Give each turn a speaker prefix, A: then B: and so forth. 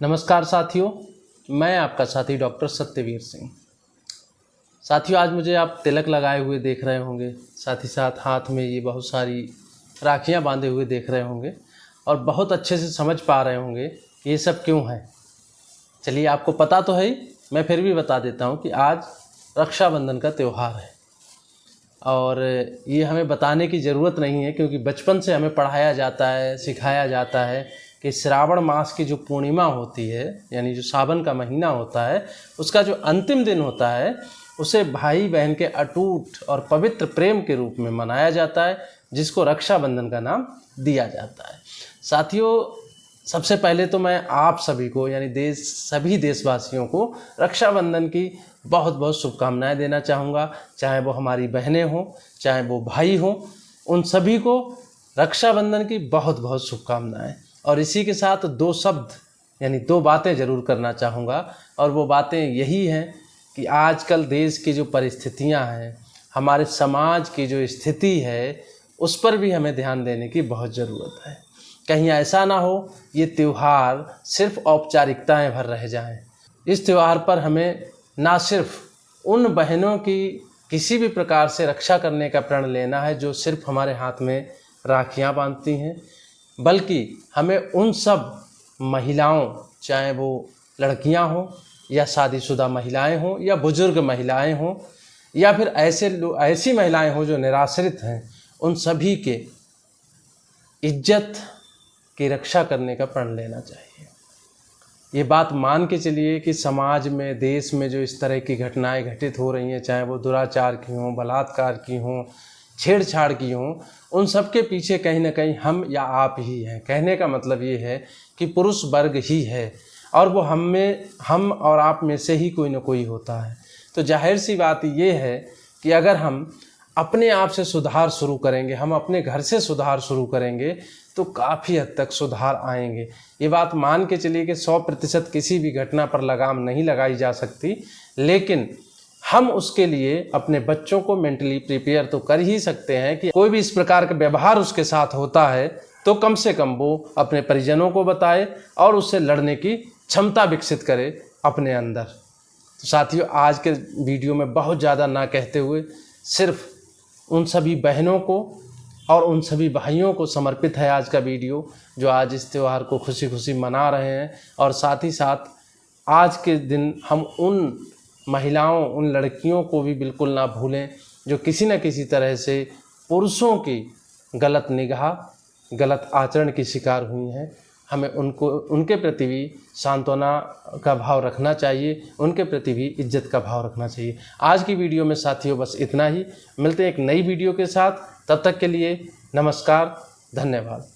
A: नमस्कार साथियों, मैं आपका साथी डॉक्टर सत्यवीर सिंह। साथियों, आज मुझे आप तिलक लगाए हुए देख रहे होंगे, साथ ही साथ हाथ में ये बहुत सारी राखियां बांधे हुए देख रहे होंगे और बहुत अच्छे से समझ पा रहे होंगे ये सब क्यों है। चलिए, आपको पता तो है ही, मैं फिर भी बता देता हूँ कि आज रक्षाबंधन का त्यौहार है और ये हमें बताने की ज़रूरत नहीं है, क्योंकि बचपन से हमें पढ़ाया जाता है, सिखाया जाता है कि श्रावण मास की जो पूर्णिमा होती है, यानी जो सावन का महीना होता है, उसका जो अंतिम दिन होता है उसे भाई बहन के अटूट और पवित्र प्रेम के रूप में मनाया जाता है, जिसको रक्षाबंधन का नाम दिया जाता है। साथियों, सबसे पहले तो मैं आप सभी को यानी सभी देशवासियों को रक्षाबंधन की बहुत बहुत शुभकामनाएं देना चाहूँगा। चाहे वो हमारी बहनें हों, चाहे वो भाई हों, उन सभी को रक्षाबंधन की बहुत बहुत शुभकामनाएं। और इसी के साथ दो शब्द यानी दो बातें ज़रूर करना चाहूँगा, और वो बातें यही हैं कि आजकल देश की जो परिस्थितियाँ हैं, हमारे समाज की जो स्थिति है, उस पर भी हमें ध्यान देने की बहुत ज़रूरत है। कहीं ऐसा ना हो ये त्यौहार सिर्फ औपचारिकताएं भर रह जाएं। इस त्यौहार पर हमें ना सिर्फ उन बहनों की किसी भी प्रकार से रक्षा करने का प्रण लेना है जो सिर्फ हमारे हाथ में राखियां बांधती हैं, बल्कि हमें उन सब महिलाओं, चाहे वो लड़कियां हों या शादीशुदा महिलाएं हों या बुजुर्ग महिलाएं हों या फिर ऐसी महिलाएं हों जो निराश्रित हैं, उन सभी के इज्जत की रक्षा करने का प्रण लेना चाहिए। ये बात मान के चलिए कि समाज में, देश में जो इस तरह की घटनाएं घटित हो रही हैं, चाहे वो दुराचार की हों, बलात्कार की हों, छेड़छाड़ की हों, उन सब के पीछे कहीं ना कहीं हम या आप ही हैं। कहने का मतलब ये है कि पुरुष वर्ग ही है और वो हम और आप में से ही कोई ना कोई होता है। तो जाहिर सी बात ये है कि अगर हम अपने आप से सुधार शुरू करेंगे, हम अपने घर से सुधार शुरू करेंगे, तो काफ़ी हद तक सुधार आएंगे। ये बात मान के चलिए कि 100% किसी भी घटना पर लगाम नहीं लगाई जा सकती, लेकिन हम उसके लिए अपने बच्चों को मेंटली प्रिपेयर तो कर ही सकते हैं कि कोई भी इस प्रकार का व्यवहार उसके साथ होता है तो कम से कम वो अपने परिजनों को बताए और उससे लड़ने की क्षमता विकसित करे अपने अंदर। तो साथियों, आज के वीडियो में बहुत ज़्यादा ना कहते हुए सिर्फ उन सभी बहनों को और उन सभी भाइयों को समर्पित है आज का वीडियो, जो आज इस त्यौहार को खुशी खुशी मना रहे हैं। और साथ ही साथ आज के दिन हम उन महिलाओं, उन लड़कियों को भी बिल्कुल ना भूलें जो किसी न किसी तरह से पुरुषों की गलत निगाह, गलत आचरण की शिकार हुई हैं। हमें उनके प्रति भी सांत्वना का भाव रखना चाहिए, उनके प्रति भी इज्जत का भाव रखना चाहिए। आज की वीडियो में साथियों बस इतना ही। मिलते हैं एक नई वीडियो के साथ, तब तक के लिए नमस्कार, धन्यवाद।